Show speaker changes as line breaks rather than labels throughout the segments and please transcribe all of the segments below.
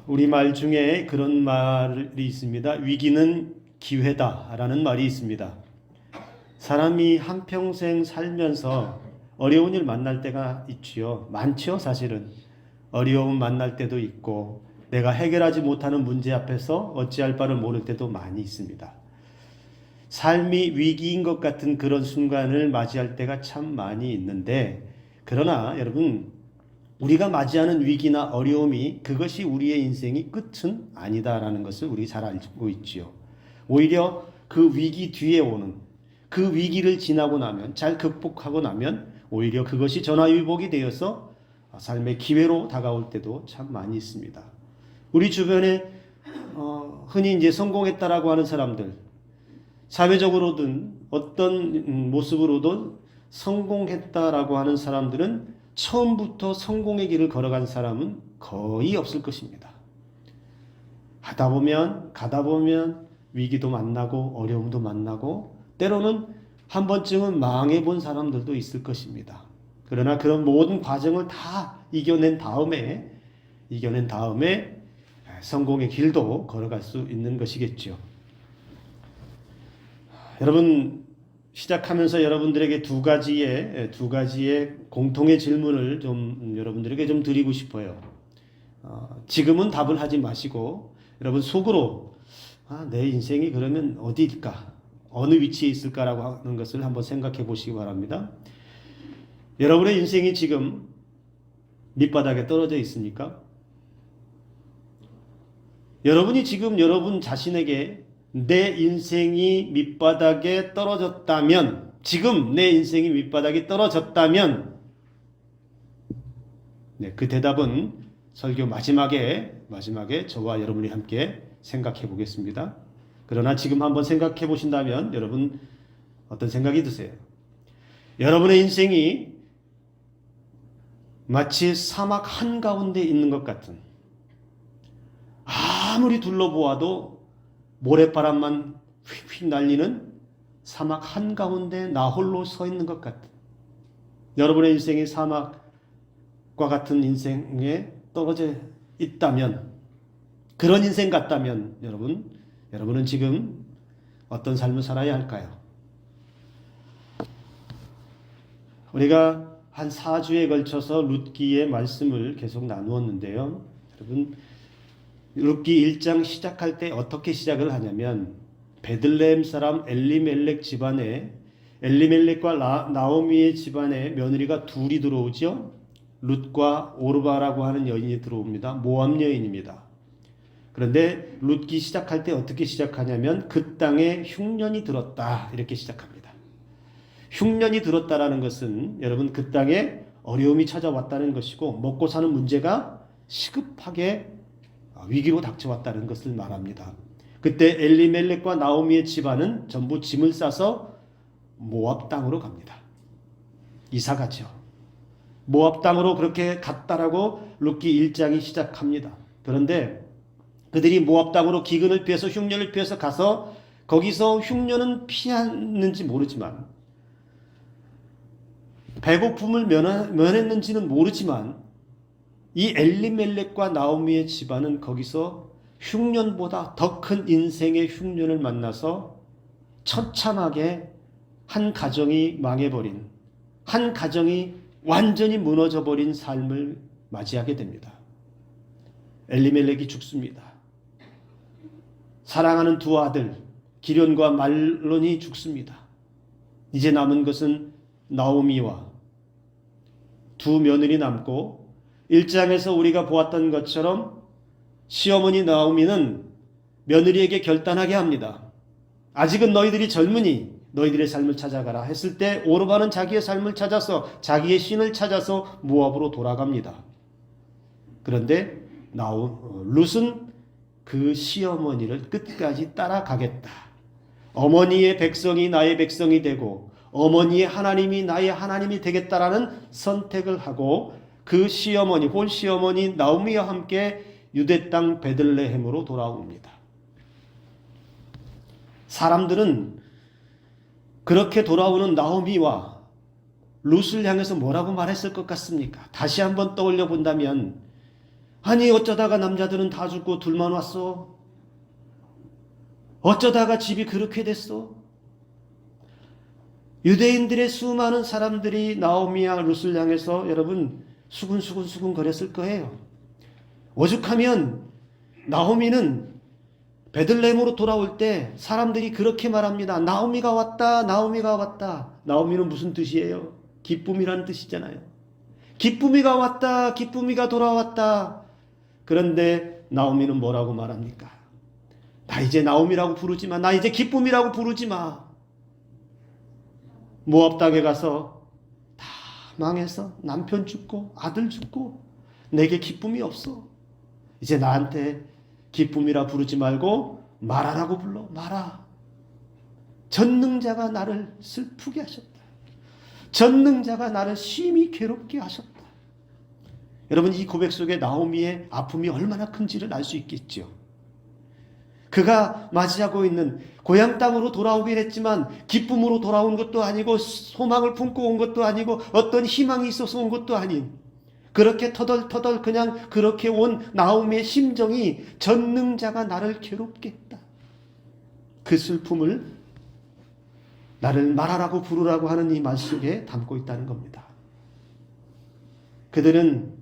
우리말 중에 그런 말이 있습니다. 위기는 기회다라는 말이 있습니다. 사람이 한평생 살면서 어려운 일 만날 때가 있지요. 많죠, 사실은. 어려움 만날 때도 있고 내가 해결하지 못하는 문제 앞에서 어찌할 바를 모를 때도 많이 있습니다. 삶이 위기인 것 같은 그런 순간을 맞이할 때가 참 많이 있는데, 그러나 여러분, 우리가 맞이하는 위기나 어려움이 그것이 우리의 인생의 끝은 아니다라는 것을 우리 잘 알고 있지요. 오히려 그 위기 뒤에 오는, 그 위기를 지나고 나면, 잘 극복하고 나면 오히려 그것이 전화위복이 되어서 삶의 기회로 다가올 때도 참 많이 있습니다. 우리 주변에 흔히 이제 성공했다라고 하는 사람들, 사회적으로든 어떤 모습으로든 성공했다라고 하는 사람들은 처음부터 성공의 길을 걸어간 사람은 거의 없을 것입니다. 하다 보면 가다 보면 위기도 만나고 어려움도 만나고 때로는 한 번쯤은 망해본 사람들도 있을 것입니다. 그러나 그런 모든 과정을 다 이겨낸 다음에 성공의 길도 걸어갈 수 있는 것이겠죠. 여러분, 시작하면서 여러분들에게 두 가지의 공통의 질문을 좀 여러분들에게 좀 드리고 싶어요. 지금은 답을 하지 마시고 여러분 속으로 내 인생이 그러면 어디일까? 어느 위치에 있을까라고 하는 것을 한번 생각해 보시기 바랍니다. 여러분의 인생이 지금 밑바닥에 떨어져 있습니까? 여러분이 지금 여러분 자신에게 내 인생이 밑바닥에 떨어졌다면, 지금 내 인생이 밑바닥에 떨어졌다면, 그 대답은 설교 마지막에 저와 여러분이 함께 생각해 보겠습니다. 그러나 지금 한번 생각해 보신다면 여러분 어떤 생각이 드세요? 여러분의 인생이 마치 사막 한가운데 있는 것 같은, 아무리 둘러보아도 모래바람만 휙휙 날리는 사막 한가운데 나 홀로 서 있는 것 같은, 여러분의 인생이 사막과 같은 인생에 떨어져 있다면, 그런 인생 같다면 여러분은 지금 어떤 삶을 살아야 할까요? 우리가 한 4주에 걸쳐서 룻기의 말씀을 계속 나누었는데요. 여러분, 룻기 1장 시작할 때 어떻게 시작을 하냐면, 베들레헴 사람 엘리멜렉 집안에, 엘리멜렉과 나오미의 집안에 며느리가 둘이 들어오죠. 룻과 오르바라고 하는 여인이 들어옵니다. 모압 여인입니다. 그런데 룻기 시작할 때 어떻게 시작하냐면, 그 땅에 흉년이 들었다, 이렇게 시작합니다. 흉년이 들었다라는 것은 여러분 그 땅에 어려움이 찾아왔다는 것이고, 먹고 사는 문제가 시급하게 위기로 닥쳐왔다는 것을 말합니다. 그때 엘리멜렉과 나오미의 집안은 전부 짐을 싸서 모압 땅으로 갑니다. 이사 가죠. 모압 땅으로 그렇게 갔다라고 룻기 1장이 시작합니다. 그런데 그들이 모압 땅으로 기근을 피해서 흉년을 피해서 가서 거기서 흉년은 피했는지 모르지만, 배고픔을 면했는지는 모르지만, 이 엘리멜렉과 나오미의 집안은 거기서 흉년보다 더 큰 인생의 흉년을 만나서 처참하게 한 가정이 망해버린, 한 가정이 완전히 무너져버린 삶을 맞이하게 됩니다. 엘리멜렉이 죽습니다. 사랑하는 두 아들 기련과 말론이 죽습니다. 이제 남은 것은 나오미와 두 며느리 남고, 1장에서 우리가 보았던 것처럼 시어머니 나오미는 며느리에게 결단하게 합니다. 아직은 너희들이 젊으니 너희들의 삶을 찾아가라 했을 때, 오르바는 자기의 삶을 찾아서, 자기의 신을 찾아서 모압으로 돌아갑니다. 그런데 룻은 그 시어머니를 끝까지 따라가겠다. 어머니의 백성이 나의 백성이 되고 어머니의 하나님이 나의 하나님이 되겠다라는 선택을 하고, 그 시어머니, 본 시어머니 나오미와 함께 유대 땅 베들레헴으로 돌아옵니다. 사람들은 그렇게 돌아오는 나오미와 룻을 향해서 뭐라고 말했을 것 같습니까? 다시 한번 떠올려 본다면, 아니 어쩌다가 남자들은 다 죽고 둘만 왔어? 어쩌다가 집이 그렇게 됐어? 유대인들의 수많은 사람들이 나오미와 룻을 향해서 여러분 수근수근 거렸을 거예요. 오죽하면 나오미는 베들레헴으로 돌아올 때 사람들이 그렇게 말합니다. 나오미가 왔다. 나오미가 왔다. 나오미는 무슨 뜻이에요? 기쁨이라는 뜻이잖아요. 기쁨이가 왔다. 기쁨이가 돌아왔다. 그런데 나오미는 뭐라고 말합니까? 나 이제 나오미라고 부르지 마. 나 이제 기쁨이라고 부르지 마. 모압 땅에 가서 다 망해서 남편 죽고 아들 죽고 내게 기쁨이 없어. 이제 나한테 기쁨이라 부르지 말고 마라라고 불러. 마라. 전능자가 나를 슬프게 하셨다. 전능자가 나를 심히 괴롭게 하셨다. 여러분 이 고백 속에 나오미의 아픔이 얼마나 큰지를 알 수 있겠죠. 그가 맞이하고 있는 고향 땅으로 돌아오긴 했지만 기쁨으로 돌아온 것도 아니고 소망을 품고 온 것도 아니고 어떤 희망이 있어서 온 것도 아닌 그렇게 터덜터덜 그냥 그렇게 온 나오미의 심정이 전능자가 나를 괴롭게 했다. 그 슬픔을 나를 말하라고 부르라고 하는 이 말 속에 담고 있다는 겁니다. 그들은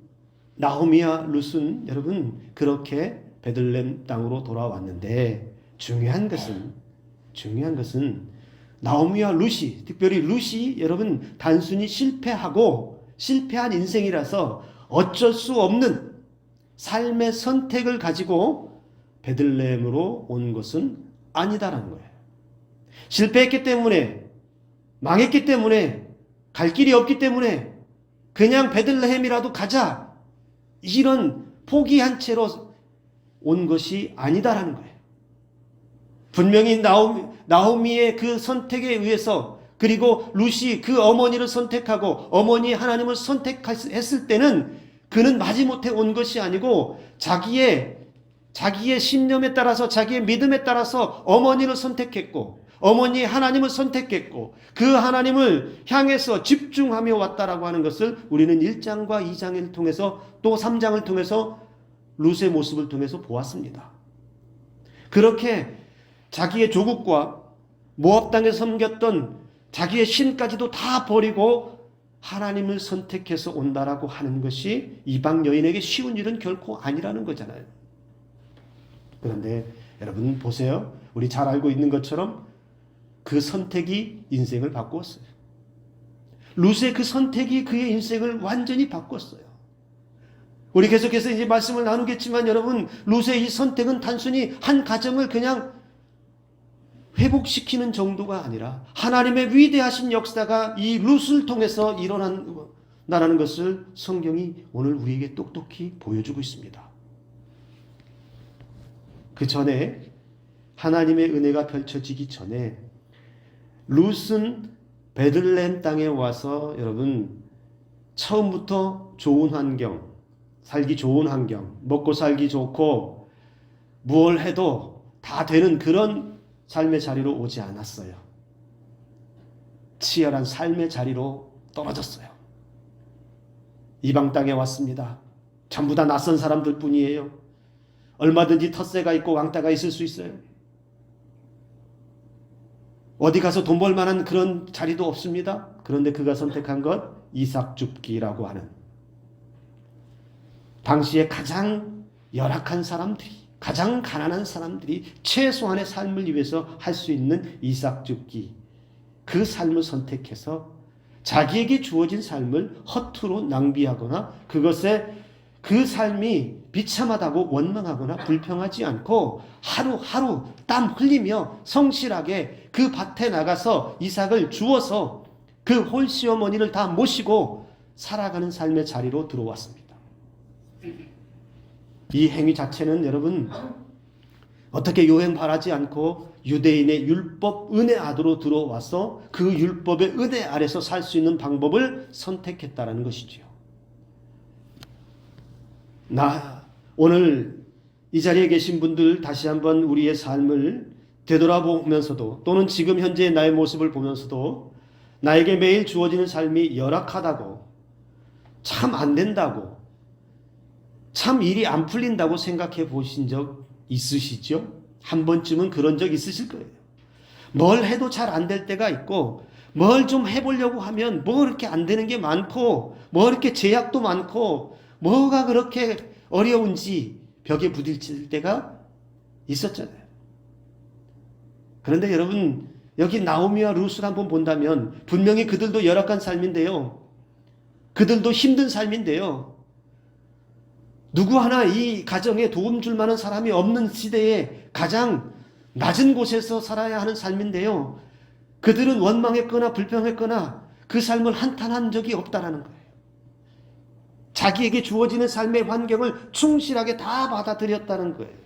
나오미와 룻은 여러분 그렇게 베들레헴 땅으로 돌아왔는데 중요한 것은 나오미와 룻이 특별히 룻이 여러분 단순히 실패한 인생이라서 어쩔 수 없는 삶의 선택을 가지고 베들레헴으로 온 것은 아니다라는 거예요. 실패했기 때문에 망했기 때문에 갈 길이 없기 때문에 그냥 베들레헴이라도 가자 이런 포기한 채로 온 것이 아니다라는 거예요. 분명히 나오미의 그 선택에 의해서 그리고 룻이 그 어머니를 선택하고 어머니 하나님을 선택했을 때는 그는 마지못해 온 것이 아니고 자기의 신념에 따라서 자기의 믿음에 따라서 어머니를 선택했고 어머니 하나님을 선택했고 그 하나님을 향해서 집중하며 왔다라고 하는 것을 우리는 1장과 2장을 통해서 또 3장을 통해서 룻의 모습을 통해서 보았습니다. 그렇게 자기의 조국과 모압 땅에 섬겼던 자기의 신까지도 다 버리고 하나님을 선택해서 온다라고 하는 것이 이방 여인에게 쉬운 일은 결코 아니라는 거잖아요. 그런데 여러분 보세요. 우리 잘 알고 있는 것처럼 그 선택이 인생을 바꾸었어요. 룻의 그 선택이 그의 인생을 완전히 바꿨어요. 우리 계속해서 이제 말씀을 나누겠지만 여러분 룻의 이 선택은 단순히 한 가정을 그냥 회복시키는 정도가 아니라 하나님의 위대하신 역사가 이 룻을 통해서 일어난다는 것을 성경이 오늘 우리에게 똑똑히 보여주고 있습니다. 그 전에 하나님의 은혜가 펼쳐지기 전에 룻은 베들레헴 땅에 와서 여러분 처음부터 좋은 환경, 살기 좋은 환경, 먹고 살기 좋고 무얼 해도 다 되는 그런 삶의 자리로 오지 않았어요. 치열한 삶의 자리로 떨어졌어요. 이방 땅에 왔습니다. 전부 다 낯선 사람들 뿐이에요. 얼마든지 텃세가 있고 왕따가 있을 수 있어요. 어디 가서 돈 벌 만한 그런 자리도 없습니다. 그런데 그가 선택한 것 이삭 줍기라고 하는 당시에 가장 열악한 사람들이 가장 가난한 사람들이 최소한의 삶을 위해서 할 수 있는 이삭 줍기 그 삶을 선택해서 자기에게 주어진 삶을 허투루 낭비하거나 그 삶이 비참하다고 원망하거나 불평하지 않고 하루하루 땀 흘리며 성실하게 그 밭에 나가서 이삭을 주워서 그 홀시어머니를 다 모시고 살아가는 삶의 자리로 들어왔습니다. 이 행위 자체는 여러분 어떻게 요행 바라지 않고 유대인의 율법 은혜 아래로 들어와서 그 율법의 은혜 아래서 살 수 있는 방법을 선택했다라는 것이지요. 오늘 이 자리에 계신 분들 다시 한번 우리의 삶을 되돌아보면서도 또는 지금 현재의 나의 모습을 보면서도 나에게 매일 주어지는 삶이 열악하다고 참 안 된다고 참 일이 안 풀린다고 생각해 보신 적 있으시죠? 한 번쯤은 그런 적 있으실 거예요. 뭘 해도 잘 안 될 때가 있고, 뭘 좀 해보려고 하면 뭐 이렇게 안 되는 게 많고, 뭐 이렇게 제약도 많고, 뭐가 그렇게 어려운지 벽에 부딪힐 때가 있었잖아요. 그런데 여러분, 여기 나오미와 룻을 한번 본다면 분명히 그들도 열악한 삶인데요. 그들도 힘든 삶인데요. 누구 하나 이 가정에 도움 줄 만한 사람이 없는 시대에 가장 낮은 곳에서 살아야 하는 삶인데요. 그들은 원망했거나 불평했거나 그 삶을 한탄한 적이 없다라는 거예요. 자기에게 주어지는 삶의 환경을 충실하게 다 받아들였다는 거예요.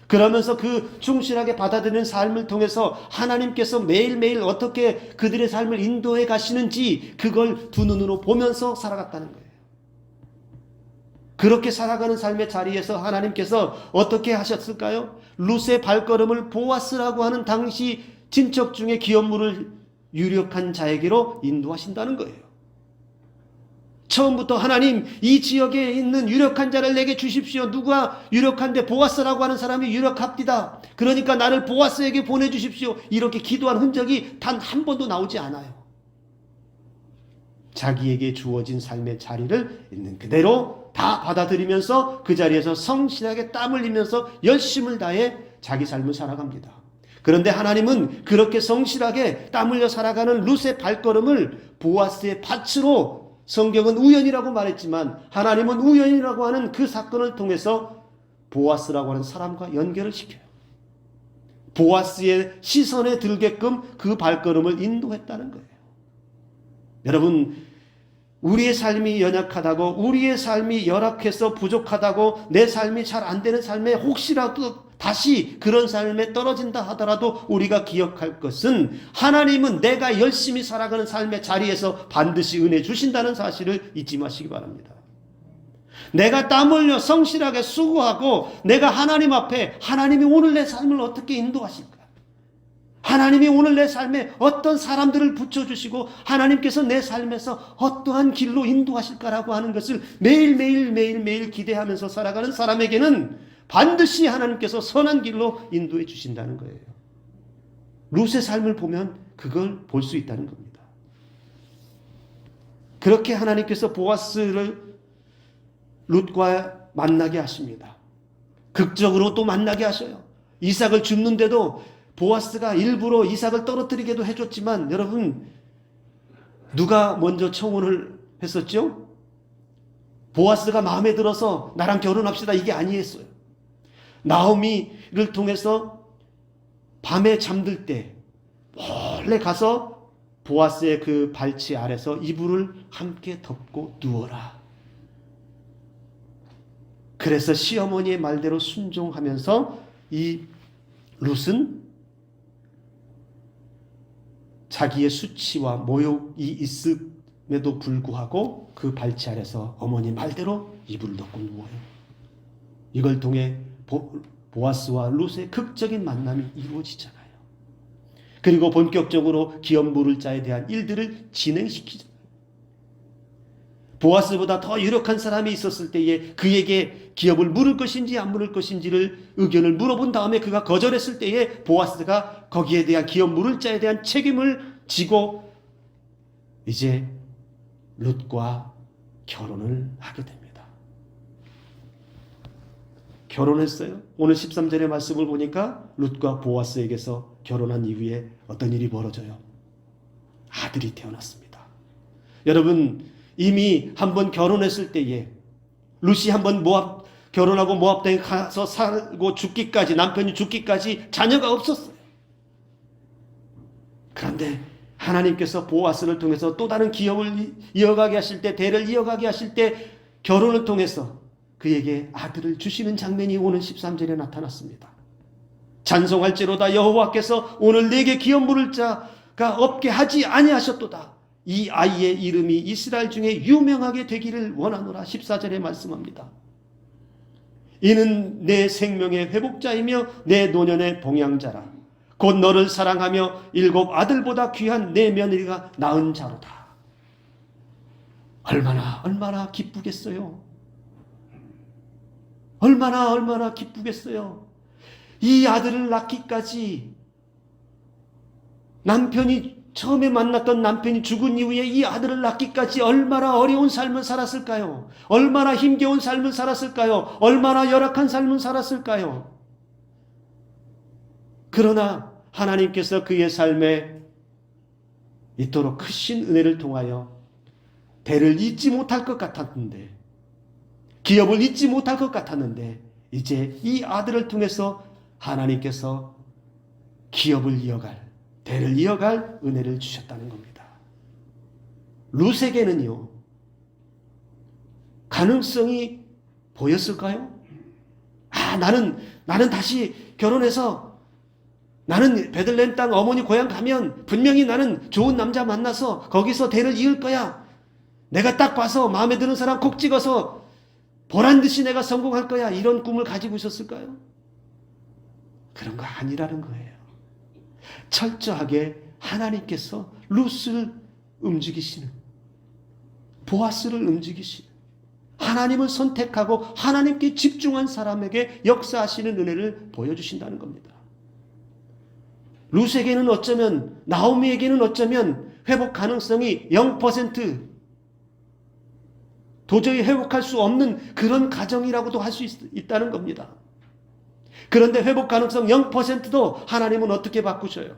그러면서 그 충실하게 받아들이는 삶을 통해서 하나님께서 매일매일 어떻게 그들의 삶을 인도해 가시는지 그걸 두 눈으로 보면서 살아갔다는 거예요. 그렇게 살아가는 삶의 자리에서 하나님께서 어떻게 하셨을까요? 룻의 발걸음을 보아스라고 하는 당시 친척 중에 기업물을 유력한 자에게로 인도하신다는 거예요. 처음부터 하나님, 이 지역에 있는 유력한 자를 내게 주십시오. 누가 유력한데 보아스라고 하는 사람이 유력합디다. 그러니까 나를 보아스에게 보내주십시오. 이렇게 기도한 흔적이 단 한 번도 나오지 않아요. 자기에게 주어진 삶의 자리를 있는 그대로 다 받아들이면서 그 자리에서 성실하게 땀 흘리면서 열심을 다해 자기 삶을 살아갑니다. 그런데 하나님은 그렇게 성실하게 땀 흘려 살아가는 룻의 발걸음을 보아스의 밭으로, 성경은 우연이라고 말했지만 하나님은 우연이라고 하는 그 사건을 통해서 보아스라고 하는 사람과 연결을 시켜요. 보아스의 시선에 들게끔 그 발걸음을 인도했다는 거예요. 여러분, 우리의 삶이 연약하다고, 우리의 삶이 열악해서 부족하다고, 내 삶이 잘 안 되는 삶에 혹시라도 다시 그런 삶에 떨어진다 하더라도 우리가 기억할 것은 하나님은 내가 열심히 살아가는 삶의 자리에서 반드시 은혜 주신다는 사실을 잊지 마시기 바랍니다. 내가 땀 흘려 성실하게 수고하고 내가 하나님 앞에 하나님이 오늘 내 삶을 어떻게 인도하실까? 하나님이 오늘 내 삶에 어떤 사람들을 붙여주시고 하나님께서 내 삶에서 어떠한 길로 인도하실까라고 하는 것을 매일매일 기대하면서 살아가는 사람에게는 반드시 하나님께서 선한 길로 인도해 주신다는 거예요. 룻의 삶을 보면 그걸 볼 수 있다는 겁니다. 그렇게 하나님께서 보아스를 룻과 만나게 하십니다. 극적으로 또 만나게 하셔요. 이삭을 줍는데도 보아스가 일부러 이삭을 떨어뜨리게도 해줬지만, 여러분, 누가 먼저 청혼을 했었죠? 보아스가 마음에 들어서 나랑 결혼합시다 이게 아니었어요. 나오미를 통해서 밤에 잠들 때 몰래 가서 보아스의 그 발치 아래서 이불을 함께 덮고 누워라. 그래서 시어머니의 말대로 순종하면서 이 룻은 자기의 수치와 모욕이 있음에도 불구하고 그 발치 아래서 어머니 말대로 이불을 덮고 누워요. 이걸 통해 보아스와 룻의 극적인 만남이 이루어지잖아요. 그리고 본격적으로 기업 물을 자에 대한 일들을 진행시키잖아요. 보아스보다 더 유력한 사람이 있었을 때에 그에게 기업을 물을 것인지 안 물을 것인지를 의견을 물어본 다음에 그가 거절했을 때에 보아스가 거기에 대한 기업 물을 자에 대한 책임을 지고 이제 룻과 결혼을 하게 됩니다. 결혼했어요. 오늘 13절의 말씀을 보니까 룻과 보아스에게서 결혼한 이후에 어떤 일이 벌어져요? 아들이 태어났습니다. 여러분, 이미 한번 결혼했을 때에 룻이 한번 결혼하고 모압 땅에 가서 살고 죽기까지, 남편이 죽기까지 자녀가 없었어요. 그런데 하나님께서 보아스를 통해서 또 다른 기업을 이어가게 하실 때, 대를 이어가게 하실 때 결혼을 통해서 그에게 아들을 주시는 장면이 오늘 13절에 나타났습니다. 찬송할지로다 여호와께서 오늘 내게 기업 물을 자가 없게 하지 아니하셨도다. 이 아이의 이름이 이스라엘 중에 유명하게 되기를 원하노라. 14절에 말씀합니다. 이는 내 생명의 회복자이며 내 노년의 봉양자라. 곧 너를 사랑하며 7 아들보다 귀한 내 며느리가 낳은 자로다. 얼마나 기쁘겠어요. 얼마나 기쁘겠어요. 이 아들을 낳기까지 남편이 처음에 만났던 남편이 죽은 이후에 이 아들을 낳기까지 얼마나 어려운 삶을 살았을까요? 얼마나 힘겨운 삶을 살았을까요? 얼마나 열악한 삶을 살았을까요? 그러나 하나님께서 그의 삶에 이토록 크신 은혜를 통하여 대를 잇지 못할 것 같았는데, 기업을 잇지 못할 것 같았는데, 이제 이 아들을 통해서 하나님께서 기업을 이어갈, 대를 이어갈 은혜를 주셨다는 겁니다. 룻에게는요, 가능성이 보였을까요? 나는 다시 결혼해서 나는 베들레헴 땅 어머니 고향 가면 분명히 나는 좋은 남자 만나서 거기서 대를 이을 거야. 내가 딱 봐서 마음에 드는 사람 콕 찍어서 보란 듯이 내가 성공할 거야. 이런 꿈을 가지고 있었을까요? 그런 거 아니라는 거예요. 철저하게 하나님께서 룻을 움직이시는, 보아스를 움직이시는, 하나님을 선택하고 하나님께 집중한 사람에게 역사하시는 은혜를 보여주신다는 겁니다. 룻에게는 어쩌면, 나오미에게는 어쩌면 회복 가능성이 0%, 도저히 회복할 수 없는 그런 가정이라고도 할 수 있다는 겁니다. 그런데 회복 가능성 0%도 하나님은 어떻게 바꾸셔요?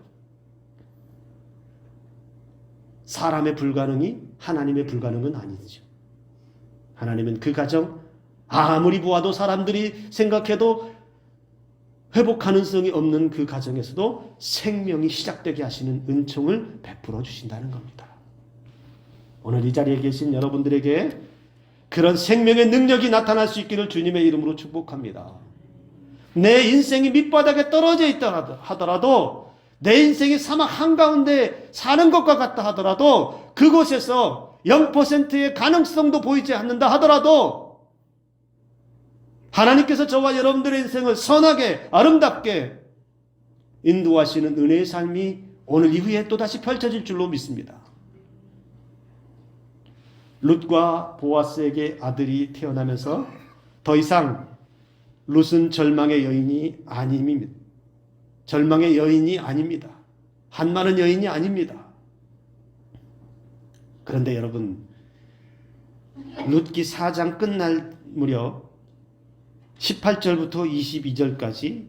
사람의 불가능이 하나님의 불가능은 아니죠. 하나님은 그 가정, 아무리 보아도 사람들이 생각해도 회복 가능성이 없는 그 가정에서도 생명이 시작되게 하시는 은총을 베풀어 주신다는 겁니다. 오늘 이 자리에 계신 여러분들에게 그런 생명의 능력이 나타날 수 있기를 주님의 이름으로 축복합니다. 내 인생이 밑바닥에 떨어져 있다 하더라도, 내 인생이 사막 한가운데 사는 것과 같다 하더라도, 그곳에서 0%의 가능성도 보이지 않는다 하더라도 하나님께서 저와 여러분들의 인생을 선하게 아름답게 인도하시는 은혜의 삶이 오늘 이후에 또다시 펼쳐질 줄로 믿습니다. 룻과 보아스에게 아들이 태어나면서 더 이상 룻은 절망의 여인이 아닙니다. 절망의 여인이 아닙니다. 한많은 여인이 아닙니다. 그런데 여러분, 룻기 4장 끝날 무렵 18절부터 22절까지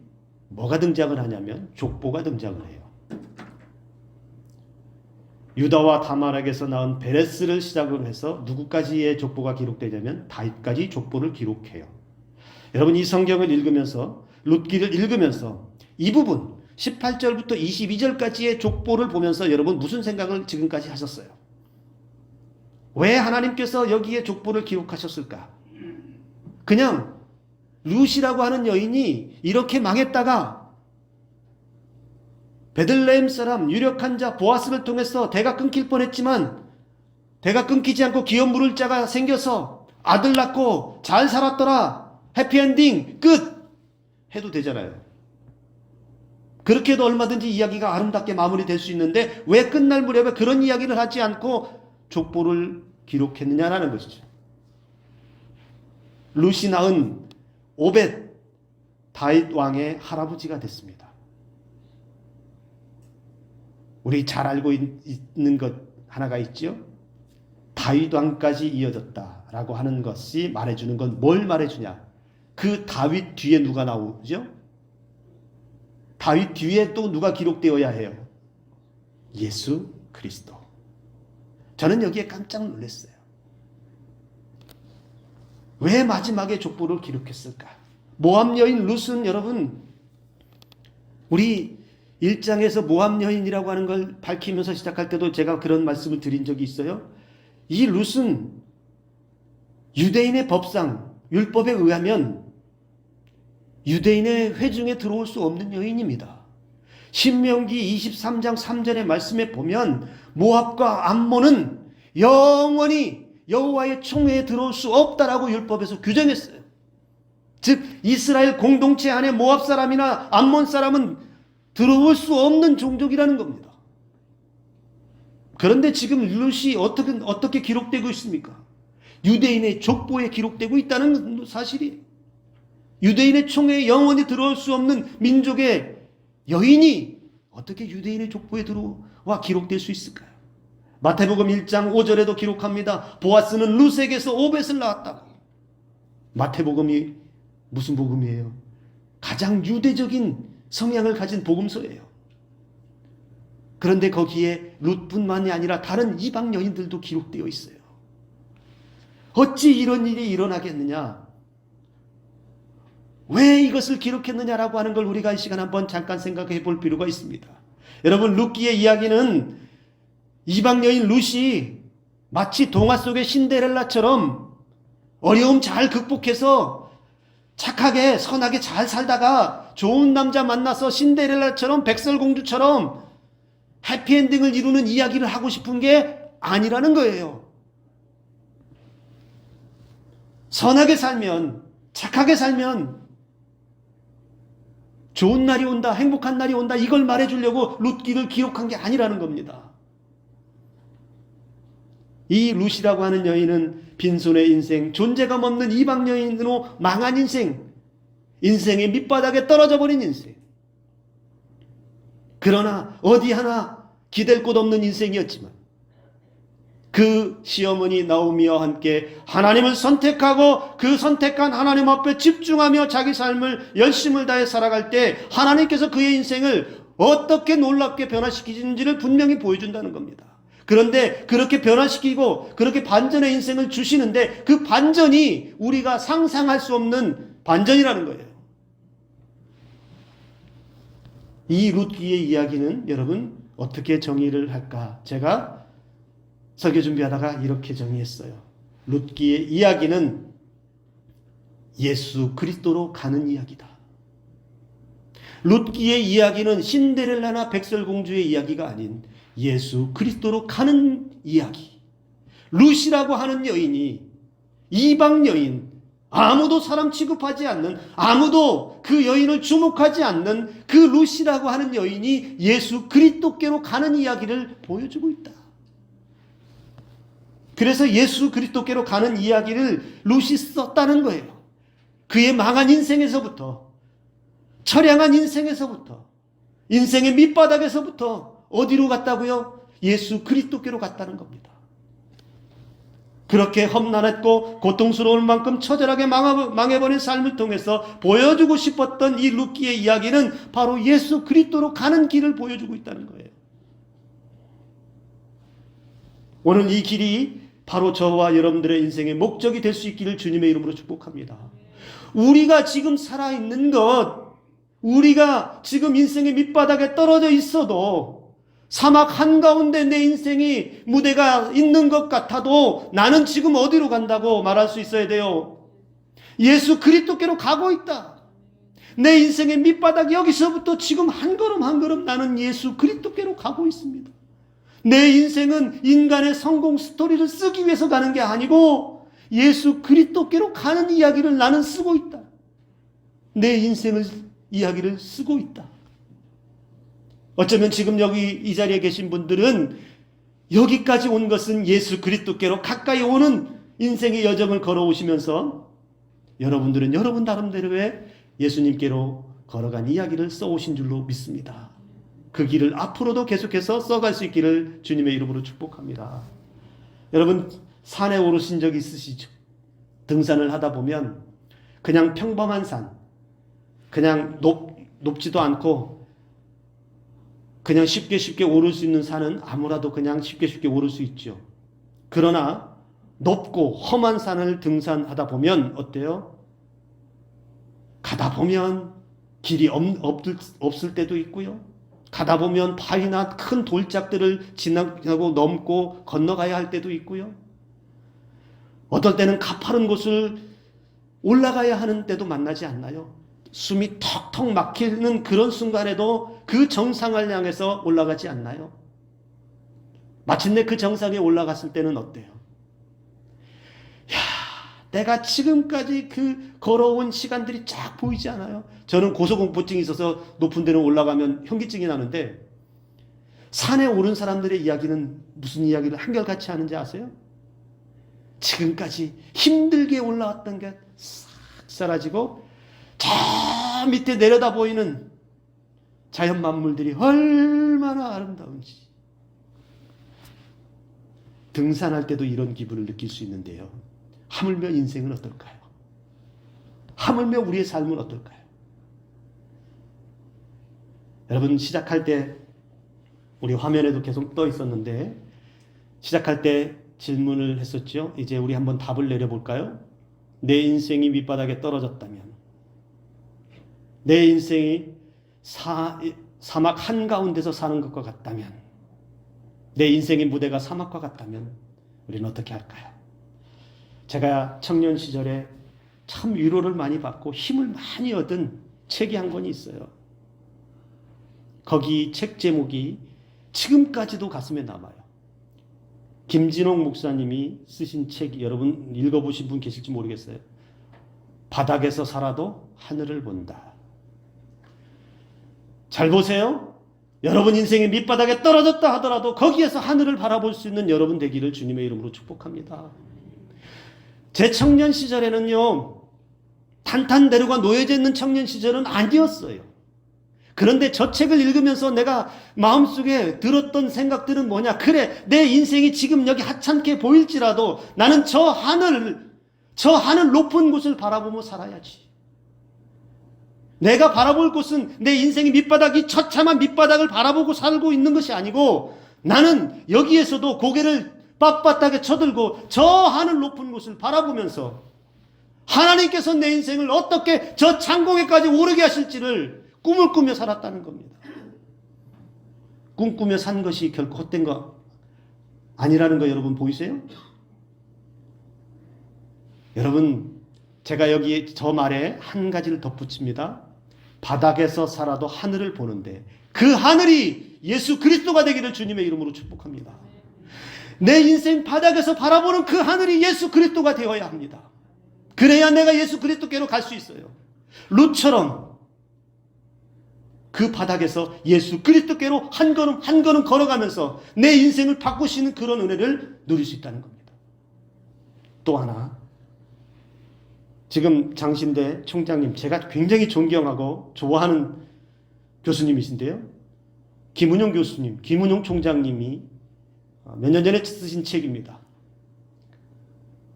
뭐가 등장을 하냐면 족보가 등장을 해요. 유다와 다말에게서 낳은 베레스를 시작으로 해서 누구까지의 족보가 기록되냐면 다윗까지 족보를 기록해요. 여러분, 이 성경을 읽으면서, 룻기를 읽으면서 이 부분 18절부터 22절까지의 족보를 보면서 여러분 무슨 생각을 지금까지 하셨어요? 왜 하나님께서 여기에 족보를 기록하셨을까? 그냥 룻이라고 하는 여인이 이렇게 망했다가 베들레헴 사람 유력한 자 보아스를 통해서 대가 끊길 뻔했지만 대가 끊기지 않고 기업 물을 자가 생겨서 아들 낳고 잘 살았더라, 해피엔딩 끝 해도 되잖아요. 그렇게 해도 얼마든지 이야기가 아름답게 마무리될 수 있는데 왜 끝날 무렵에 그런 이야기를 하지 않고 족보를 기록했느냐라는 것이죠. 룻이 낳은 오벳, 다윗 왕의 할아버지가 됐습니다. 우리 잘 알고 있는 것 하나가 있죠. 다윗 왕까지 이어졌다라고 하는 것이 말해주는 건 뭘 말해주냐? 그 다윗 뒤에 누가 나오죠? 다윗 뒤에 또 누가 기록되어야 해요? 예수 그리스도. 저는 여기에 깜짝 놀랐어요. 왜 마지막에 족보를 기록했을까? 모압 여인 룻은 여러분, 우리 1장에서 모압 여인이라고 하는 걸 밝히면서 시작할 때도 제가 그런 말씀을 드린 적이 있어요. 이 룻은 유대인의 법상, 율법에 의하면 유대인의 회중에 들어올 수 없는 여인입니다. 신명기 23장 3절의 말씀에 보면 모압과 암몬은 영원히 여호와의 총회에 들어올 수 없다라고 율법에서 규정했어요. 즉 이스라엘 공동체 안에 모압 사람이나 암몬 사람은 들어올 수 없는 종족이라는 겁니다. 그런데 지금 룻이 어떻게 기록되고 있습니까? 유대인의 족보에 기록되고 있다는 사실이. 유대인의 총회에 영원히 들어올 수 없는 민족의 여인이 어떻게 유대인의 족보에 들어와 기록될 수 있을까요? 마태복음 1장 5절에도 기록합니다. 보아스는 루색에서 오벳을 낳았다고. 마태복음이 무슨 복음이에요? 가장 유대적인 성향을 가진 복음서예요. 그런데 거기에 룻뿐만이 아니라 다른 이방 여인들도 기록되어 있어요. 어찌 이런 일이 일어나겠느냐? 왜 이것을 기록했느냐라고 하는 걸 우리가 이 시간 한번 잠깐 생각해 볼 필요가 있습니다. 여러분, 룻기의 이야기는 이방 여인 룻이 마치 동화 속의 신데렐라처럼 어려움 잘 극복해서 착하게 선하게 잘 살다가 좋은 남자 만나서 신데렐라처럼 백설공주처럼 해피엔딩을 이루는 이야기를 하고 싶은 게 아니라는 거예요. 선하게 살면, 착하게 살면 좋은 날이 온다, 행복한 날이 온다, 이걸 말해주려고 룻기를 기록한 게 아니라는 겁니다. 이 룻이라고 하는 여인은 빈손의 인생, 존재감 없는 이방 여인으로 망한 인생, 인생의 밑바닥에 떨어져 버린 인생. 그러나 어디 하나 기댈 곳 없는 인생이었지만 그 시어머니 나오미와 함께 하나님을 선택하고 그 선택한 하나님 앞에 집중하며 자기 삶을 열심을 다해 살아갈 때 하나님께서 그의 인생을 어떻게 놀랍게 변화시키는지를 분명히 보여준다는 겁니다. 그런데 그렇게 변화시키고 그렇게 반전의 인생을 주시는데 그 반전이 우리가 상상할 수 없는 반전이라는 거예요. 이 룻기의 이야기는 여러분 어떻게 정의를 할까? 제가 설교 준비하다가 이렇게 정의했어요. 룻기의 이야기는 예수 그리스도로 가는 이야기다. 룻기의 이야기는 신데렐라나 백설공주의 이야기가 아닌 예수 그리스도로 가는 이야기. 룻이라고 하는 여인이 이방 여인, 아무도 사람 취급하지 않는, 아무도 그 여인을 주목하지 않는 그 룻이라고 하는 여인이 예수 그리스도께로 가는 이야기를 보여주고 있다. 그래서 예수 그리스도께로 가는 이야기를 룻이 썼다는 거예요. 그의 망한 인생에서부터, 처량한 인생에서부터, 인생의 밑바닥에서부터 어디로 갔다고요? 예수 그리스도께로 갔다는 겁니다. 그렇게 험난했고 고통스러울 만큼 처절하게 망해버린 삶을 통해서 보여주고 싶었던 이 룻기의 이야기는 바로 예수 그리스도로 가는 길을 보여주고 있다는 거예요. 오늘 이 길이 바로 저와 여러분들의 인생의 목적이 될 수 있기를 주님의 이름으로 축복합니다. 우리가 지금 살아있는 것, 우리가 지금 인생의 밑바닥에 떨어져 있어도 사막 한가운데 내 인생이 무대가 있는 것 같아도 나는 지금 어디로 간다고 말할 수 있어야 돼요. 예수 그리스도께로 가고 있다. 내 인생의 밑바닥 여기서부터 지금 한 걸음 한 걸음 나는 예수 그리스도께로 가고 있습니다. 내 인생은 인간의 성공 스토리를 쓰기 위해서 가는 게 아니고 예수 그리스도께로 가는 이야기를 나는 쓰고 있다. 내 인생을 이야기를 쓰고 있다. 어쩌면 지금 여기 이 자리에 계신 분들은 여기까지 온 것은 예수 그리스도께로 가까이 오는 인생의 여정을 걸어오시면서 여러분들은 여러분 나름대로의 예수님께로 걸어간 이야기를 써오신 줄로 믿습니다. 그 길을 앞으로도 계속해서 써갈 수 있기를 주님의 이름으로 축복합니다. 여러분 산에 오르신 적 있으시죠? 등산을 하다 보면 그냥 평범한 산, 그냥 높지도 않고 그냥 쉽게 오를 수 있는 산은 아무라도 그냥 쉽게 오를 수 있죠. 그러나 높고 험한 산을 등산하다 보면 어때요? 가다 보면 길이 없을 때도 있고요. 가다 보면 바위나 큰 돌짝들을 지나고 넘고 건너가야 할 때도 있고요. 어떨 때는 가파른 곳을 올라가야 하는 때도 만나지 않나요? 숨이 턱턱 막히는 그런 순간에도 그 정상을 향해서 올라가지 않나요? 마침내 그 정상에 올라갔을 때는 어때요? 야, 내가 지금까지 그 걸어온 시간들이 쫙 보이지 않아요? 저는 고소공포증이 있어서 높은 데는 올라가면 현기증이 나는데 산에 오른 사람들의 이야기는 무슨 이야기를 한결같이 하는지 아세요? 지금까지 힘들게 올라왔던 게 싹 사라지고 저 밑에 내려다 보이는 자연 만물들이 얼마나 아름다운지. 등산할 때도 이런 기분을 느낄 수 있는데요. 하물며 인생은 어떨까요? 하물며 우리의 삶은 어떨까요? 여러분, 시작할 때 우리 화면에도 계속 떠 있었는데 시작할 때 질문을 했었죠. 이제 우리 한번 답을 내려볼까요? 내 인생이 밑바닥에 떨어졌다면, 내 인생이 사막 한가운데서 사는 것과 같다면, 내 인생의 무대가 사막과 같다면 우리는 어떻게 할까요? 제가 청년 시절에 참 위로를 많이 받고 힘을 많이 얻은 책이 한 권이 있어요. 거기 책 제목이 지금까지도 가슴에 남아요. 김진홍 목사님이 쓰신 책이, 여러분 읽어보신 분 계실지 모르겠어요. 바닥에서 살아도 하늘을 본다. 잘 보세요. 여러분 인생의 밑바닥에 떨어졌다 하더라도 거기에서 하늘을 바라볼 수 있는 여러분 되기를 주님의 이름으로 축복합니다. 제 청년 시절에는요, 탄탄대로가 놓여져 있는 청년 시절은 아니었어요. 그런데 저 책을 읽으면서 내가 마음속에 들었던 생각들은 뭐냐? 그래, 내 인생이 지금 여기 하찮게 보일지라도 나는 저 하늘 높은 곳을 바라보며 살아야지. 내가 바라볼 곳은 내 인생의 밑바닥이 처참한 밑바닥을 바라보고 살고 있는 것이 아니고, 나는 여기에서도 고개를 빳빳하게 쳐들고 저 하늘 높은 곳을 바라보면서 하나님께서 내 인생을 어떻게 저 창공에까지 오르게 하실지를 꿈을 꾸며 살았다는 겁니다. 꿈꾸며 산 것이 결코 헛된 거 아니라는 거 여러분 보이세요? 여러분, 제가 여기 저 말에 한 가지를 덧붙입니다. 바닥에서 살아도 하늘을 보는데 그 하늘이 예수 그리스도가 되기를 주님의 이름으로 축복합니다. 내 인생 바닥에서 바라보는 그 하늘이 예수 그리스도가 되어야 합니다. 그래야 내가 예수 그리스도께로 갈 수 있어요. 룻처럼 그 바닥에서 예수 그리스도께로 한 걸음 한 걸음 걸어가면서 내 인생을 바꾸시는 그런 은혜를 누릴 수 있다는 겁니다. 또 하나, 지금 장신대 총장님, 제가 굉장히 존경하고 좋아하는 교수님이신데요. 김은용 교수님, 김은용 총장님이 몇 년 전에 쓰신 책입니다.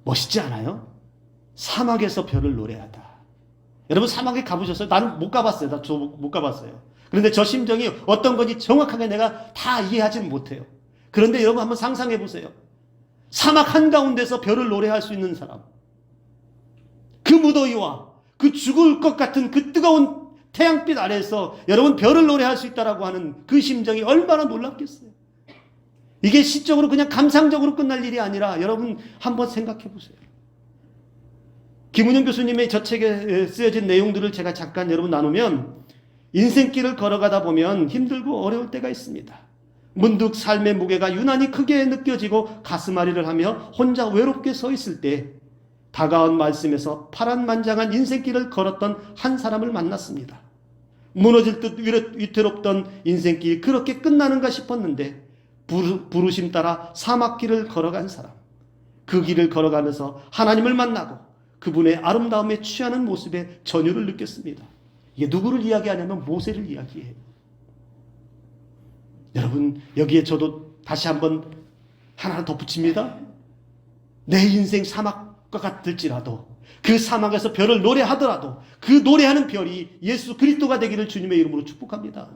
멋있지 않아요? 사막에서 별을 노래하다. 여러분 사막에 가보셨어요? 나는 못 가봤어요. 저 못 가봤어요. 그런데 저 심정이 어떤 건지 정확하게 내가 다 이해하지는 못해요. 그런데 여러분 한번 상상해 보세요. 사막 한가운데서 별을 노래할 수 있는 사람. 그 무더위와 그 죽을 것 같은 그 뜨거운 태양빛 아래에서 여러분 별을 노래할 수 있다라고 하는 그 심정이 얼마나 놀랍겠어요. 이게 시적으로 그냥 감상적으로 끝날 일이 아니라 여러분 한번 생각해 보세요. 김은영 교수님의 저 책에 쓰여진 내용들을 제가 잠깐 여러분 나누면, 인생길을 걸어가다 보면 힘들고 어려울 때가 있습니다. 문득 삶의 무게가 유난히 크게 느껴지고 가슴앓이를 하며 혼자 외롭게 서 있을 때 다가온 말씀에서 파란만장한 인생길을 걸었던 한 사람을 만났습니다. 무너질 듯 위태롭던 인생길이 그렇게 끝나는가 싶었는데 부르심 따라 사막길을 걸어간 사람, 그 길을 걸어가면서 하나님을 만나고 그분의 아름다움에 취하는 모습에 전율을 느꼈습니다. 이게 누구를 이야기하냐면 모세를 이야기해요. 여러분, 여기에 저도 다시 한번 하나 덧붙입니다. 내 인생 사막과 같을지라도 그 사막에서 별을 노래하더라도 그 노래하는 별이 예수 그리스도가 되기를 주님의 이름으로 축복합니다.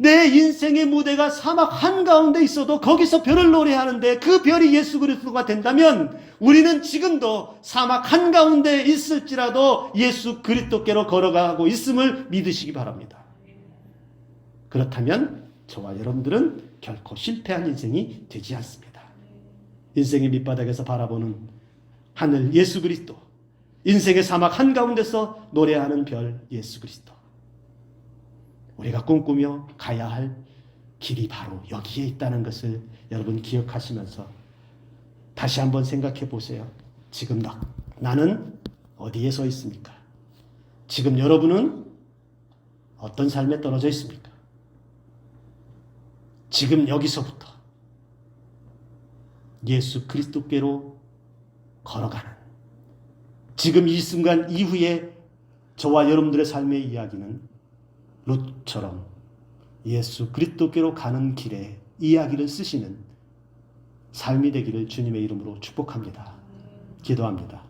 내 인생의 무대가 사막 한가운데 있어도 거기서 별을 노래하는데 그 별이 예수 그리스도가 된다면 우리는 지금도 사막 한가운데 있을지라도 예수 그리스도께로 걸어가고 있음을 믿으시기 바랍니다. 그렇다면 저와 여러분들은 결코 실패한 인생이 되지 않습니다. 인생의 밑바닥에서 바라보는 하늘 예수 그리스도, 인생의 사막 한가운데서 노래하는 별 예수 그리스도, 우리가 꿈꾸며 가야 할 길이 바로 여기에 있다는 것을 여러분 기억하시면서 다시 한번 생각해 보세요. 지금 나는 어디에 서 있습니까? 지금 여러분은 어떤 삶에 떨어져 있습니까? 지금 여기서부터 예수 그리스도께로 걸어가는, 지금 이 순간 이후에 저와 여러분들의 삶의 이야기는 롯처럼 예수 그리스도께로 가는 길에 이야기를 쓰시는 삶이 되기를 주님의 이름으로 축복합니다. 기도합니다.